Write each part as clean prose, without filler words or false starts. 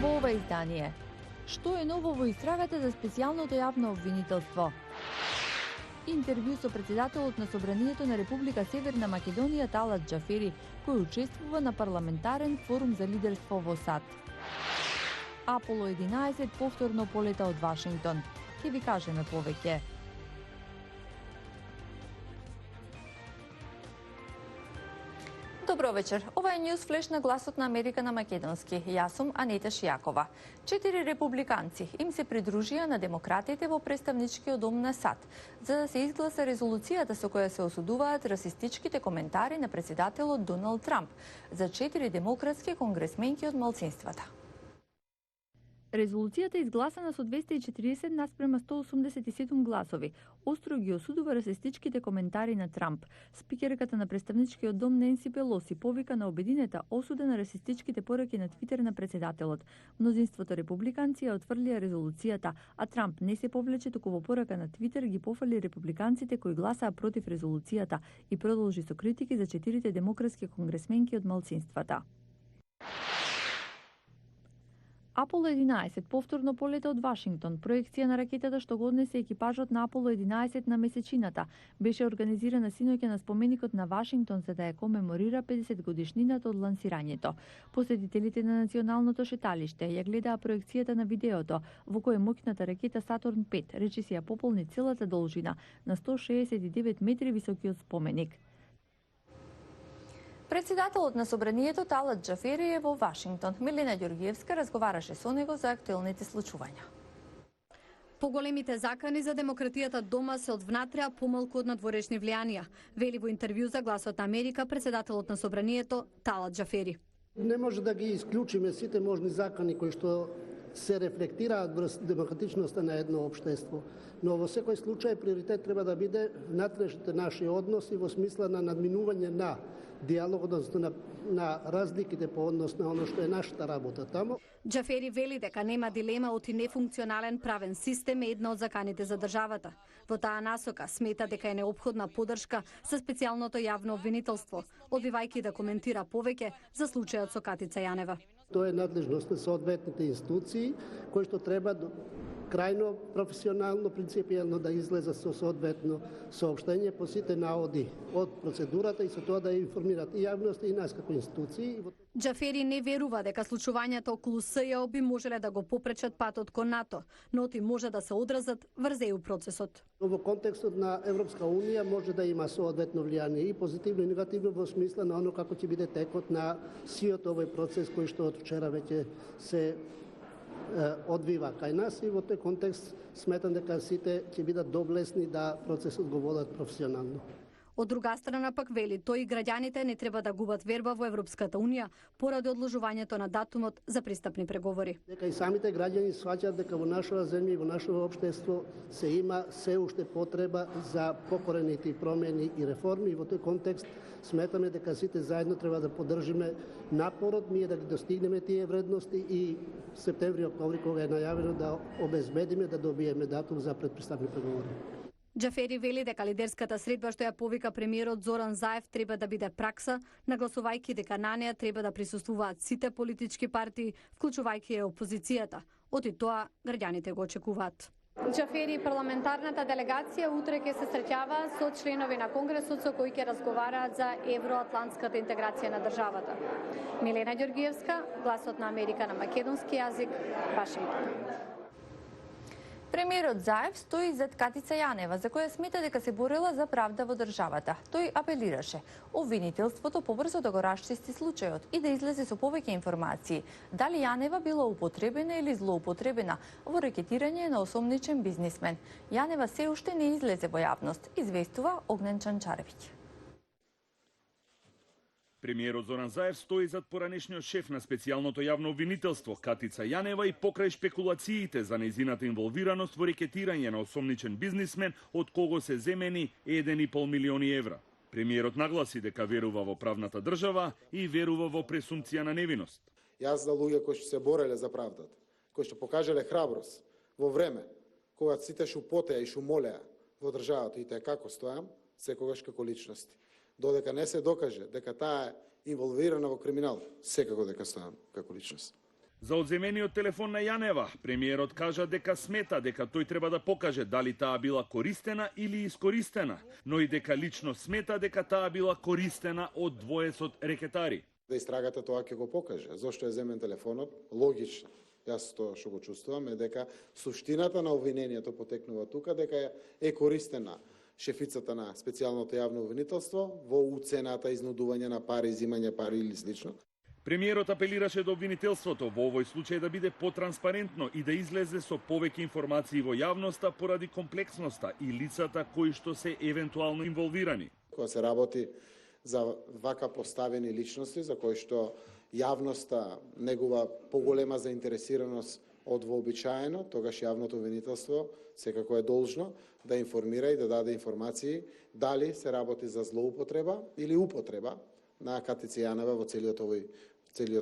Во ова издание. Што е ново во истрагата за специјалното јавно обвинителство? Интервју со председателот на Собранието на Република Северна Македонија Талат Џафери, кој учествува на парламентарен форум за лидерство во САД. Аполо 11 повторно полета од Вашингтон. Ќе ви кажеме повеќе. Добро вечер. Ова е News Flash на Гласот на Америка на македонски. Јас сум Анета Шијакова. 4 републиканци им се придружија на демократите во представничкиот дом на САД, за да се изгласа резолуцијата со која се осудуваат расистичките коментари на председателот Доналд Трамп за 4 демократски конгресменки од малцинствата. Резолуцијата е изгласана со 240 наспрема 187 гласови. Остро ги осудува расистичките коментари на Трамп. Спикерката на представничкиот дом Ненси Пелоси повика на обединета осуда на расистичките пораки на Твитер на председателот. Мнозинството републиканци ја отфрлија резолуцијата, а Трамп не се повлече, туку во порака на Твитер ги пофали републиканците кои гласаа против резолуцијата и продолжи со критики за 4 демократски конгресменки од малцинствата. Аполо 11 повторно полета од Вашингтон. Проекција на ракетата што го однесе екипажот на Аполо 11 на месечината беше организирана синоќа на споменикот на Вашингтон за да ја комеморира 50 годишнината од лансирањето. Посетителите на националното шеталиште ја гледаа проекцијата на видеото во кој моќната ракета Сатурн 5 речиси ја пополни целата должина на 169 метри високиот споменик. Председателот на Собранието Талат Џафери е во Вашингтон. Милена Ѓоргиевска разговараше со него за актуелните случувања. Поголемите закани за демократијата дома се од внатре, а помалку од надворешни влијанија, вели во интервју за Гласот на Америка председателот на Собранието Талат Џафери. Не може да ги исклучиме сите можни закани кои што се рефлектираат врз демократичноста на едно општество. Но во секој случај приоритет треба да биде внатрешните наши односи во смисла на надминување на диалог, односно на разликите по однос на оно што е нашата работа таму. Џафери вели дека нема дилема оти нефункционален правен систем е една од заканите за државата. Во таа насока смета дека е неопходна поддршка со специјалното јавно обвинителство, одбивајќи да коментира повеќе за случајот со Катица Јанева. Тоа е надлежност на соодветните институции кои што треба крајно професионално, принципијално да излезат со соодветно соопштение по сите наоди од процедурата и со тоа да информираат и јавноста и нас како институции. Џафери не верува дека случувањата околу СЈО би можеле да го попречат патот кон НАТО, но ти може да се одразат врз ЕУ процесот. Во контекстот на Европска Унија може да има соодветно влијание и позитивно и негативно во смисла на оно како ќе биде текот на сиот овој процес кој што од вчера веќе се одвива кај нас и во тој контекст сметам дека сите ќе бидат доблесни да процесот го водат професионално. Од друга страна пак вели тој граѓаните не треба да губат верба во Европската Унија поради одложувањето на датумот за пристапни преговори. Дека и самите граѓани сваќаат дека во нашава земја и во нашето општество се има се уште потреба за покорените промени и реформи и во тој контекст сметаме дека сите заедно треба да поддржиме напорот ние да ги достигнеме тие вредности и септември-октомври кога е најавено да обезбедиме да добиеме датум за предпристапни преговори. Џафери вели дека лидерската средба што ја повика премиерот Зоран Заев треба да биде пракса, нагласувајќи дека на неа треба да присуствуваат сите политички партии, вклучувајќи и опозицијата. Оти тоа граѓаните го очекуваат. Џафери парламентарната делегација утре ќе се среќава со членови на Конгресот со кои ќе разговараат за евроатлантската интеграција на државата. Милена Ѓоргиевска, Гласот на Америка на македонски јазик, Вашингтон. Премиерот Заев стои зад Катица Јанева, за која смета дека се борела за правда во државата. Тој апелираше обвинителството побрзо да го расчисти случајот и да излезе со повеќе информации. Дали Јанева била употребена или злоупотребена во рекетирање на осомничен бизнисмен. Јанева се уште не излезе во јавност, известува Огнен Чанчаревиќ. Премиерот Зоран Заев стои зад поранешниот шеф на специјалното јавно обвинителство Катица Јанева и покрај шпекулациите за нејзината инволвираност во рекетирање на осомничен бизнисмен од кого се земени 1,5 милиони евра. Премиерот нагласи дека верува во правната држава и верува во пресумпција на невиност. Јас за луѓе кои што се бореле за правдата, кои што покажале храброст во време кога сите шупотеа и шумолеа во државата и таа како стојам, секогаш како личности. Додека не се докаже дека таа е инволвирана во криминал, секако дека стојам како личност. За одземениот телефон на Јанева, премиерот кажа дека смета дека тој треба да покаже дали таа била користена или искористена, но и дека лично смета дека таа била користена од двоесот рекетари. Да истрагата тоа ќе го покаже. Зошто е земен телефонот? Логично. Јас тоа што го чувствувам е дека суштината на обвинението потекнува тука дека е користена шефицата на специјалното јавно обвинителство во уцената, изнудување на пари, изимање пари или слично. Премиерот апелираше до обвинителството во овој случај да биде потранспарентно и да излезе со повеќе информации во јавноста поради комплексноста и лицата кои што се евентуално инволвирани. Кога се работи за вака поставени личности за кои што јавноста негува поголема заинтересираност од вообичаено, тогаш јавното обвинителство секако е должно да информира и да даде информации дали се работи за злоупотреба или употреба на Катица Јанева во целиот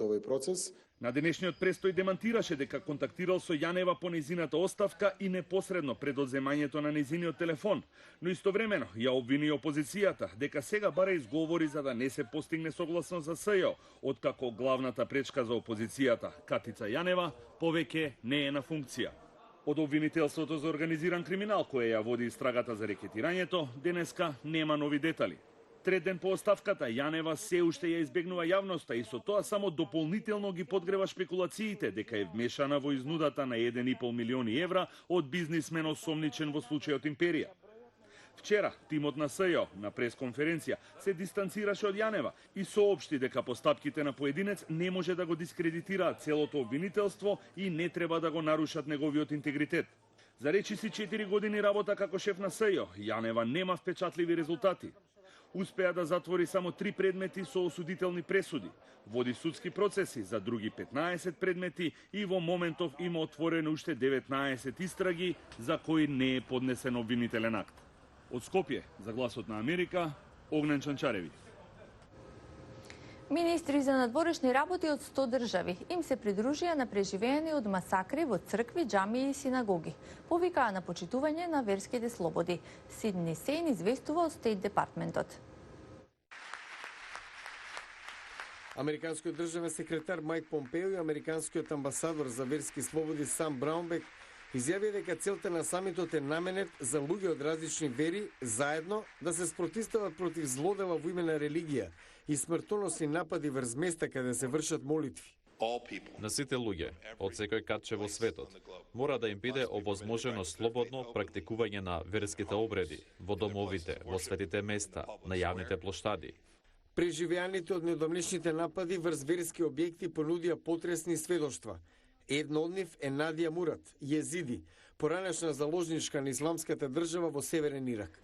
овој процес. На денешниот престој демантираше дека контактирал со Јанева по нејзината оставка и непосредно пред одземањето на нејзиниот телефон, но истовремено ја обвини опозицијата дека сега бара изговори за да не се постигне согласност за СЈО, откако главната пречка за опозицијата, Катица Јанева, повеќе не е на функција. Од обвинителството за организиран криминал, кое ја води истрагата за рекетирањето, денеска нема нови детали. Трет ден по оставката, Јанева се уште ја избегнува јавноста и со тоа само дополнително ги подгрева шпекулациите дека е вмешана во изнудата на 1,5 милиони евра од бизнисмен осомничен во случајот Империја. Вчера, тимот на СЈО на пресконференција се дистанцираше од Јанева и соопшти дека постапките на поединец не може да го дискредитираат целото обвинителство и не треба да го нарушат неговиот интегритет. За речиси 4 години работа како шеф на СЈО, Јанева нема впечатливи резултати. Успеа да затвори само 3 предмети со осудителни пресуди, води судски процеси за други 15 предмети и во моментов има отворено уште 19 истраги за кои не е поднесен обвинителен акт. Од Скопје, за Гласот на Америка, Огнен Чанчаревиќ. Министри за надворешни работи од 100 држави им се придружија на преживеани од масакри во цркви, џамии и синагоги. Повикаа на почитување на верските слободи. Сидни Сейн известува од Стейт департментот. Американскиот државен секретар Майк Помпео и американскиот амбасадор за верски слободи Сам Браунбек изјави дека целта на самитот е наменет за луѓе од различни вери заедно да се спротивстават против злодела во име на религија и смртоносни напади врз места каде се вршат молитви. На сите луѓе, од секој катче во светот, мора да им биде овозможено слободно практикување на верските обреди во домовите, во светите места, на јавните плоштади. Преживеаните од недомнешните напади врз верски објекти понудија потресни сведоштва. Едно од нив е Надија Мурат, језиди, поранешна заложничка на исламската држава во Северен Ирак.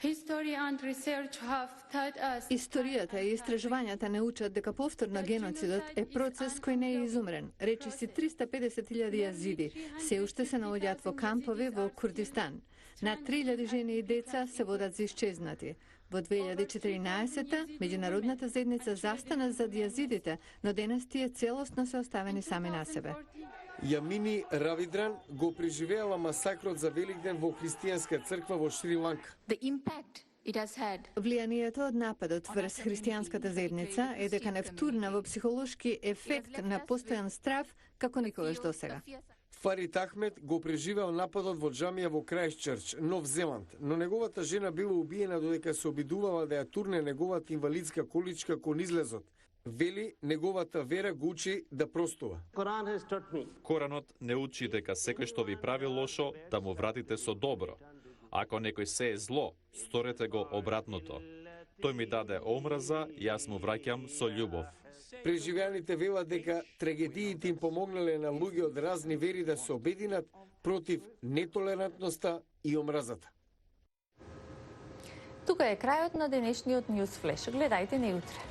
Историјата и истражувањата не учат дека повторно геноцидот е процес кој не е изумрен. Речиси 350.000 јазиди се уште се наоѓаат во кампови во Курдистан. Над 3.000 жени и деца се водат за исчезнати. Во 2014-та, меѓународната заедница застана зад јазидите, но денес тие целосно се оставени сами на себе. Јамини Равидран го преживеала масакрот за Великден во христијанска црква во Шри-Ланка. Влијанието од нападот врз христијанската заедница е дека не втурна во психолошки ефект на постојан страв како никогаш досега. Фарид Ахмед го преживеал нападот во џамија во Крајстчърч, Нов Зеланд, но неговата жена била убиена додека се обидувала да ја турне неговата инвалидска количка кон излезот. Вели, неговата вера го учи да простува. Коранот не учи дека секој што ви прави лошо, да му вратите со добро. Ако некој се е зло, сторете го обратното. Тој ми даде омраза, јас му враќам со љубов. Преживеаните велат дека трагедиите им помогнале на луѓе од разни вери да се обединат против нетолерантноста и омразата. Тука е крајот на денешниот News Flash. Гледајте не утре.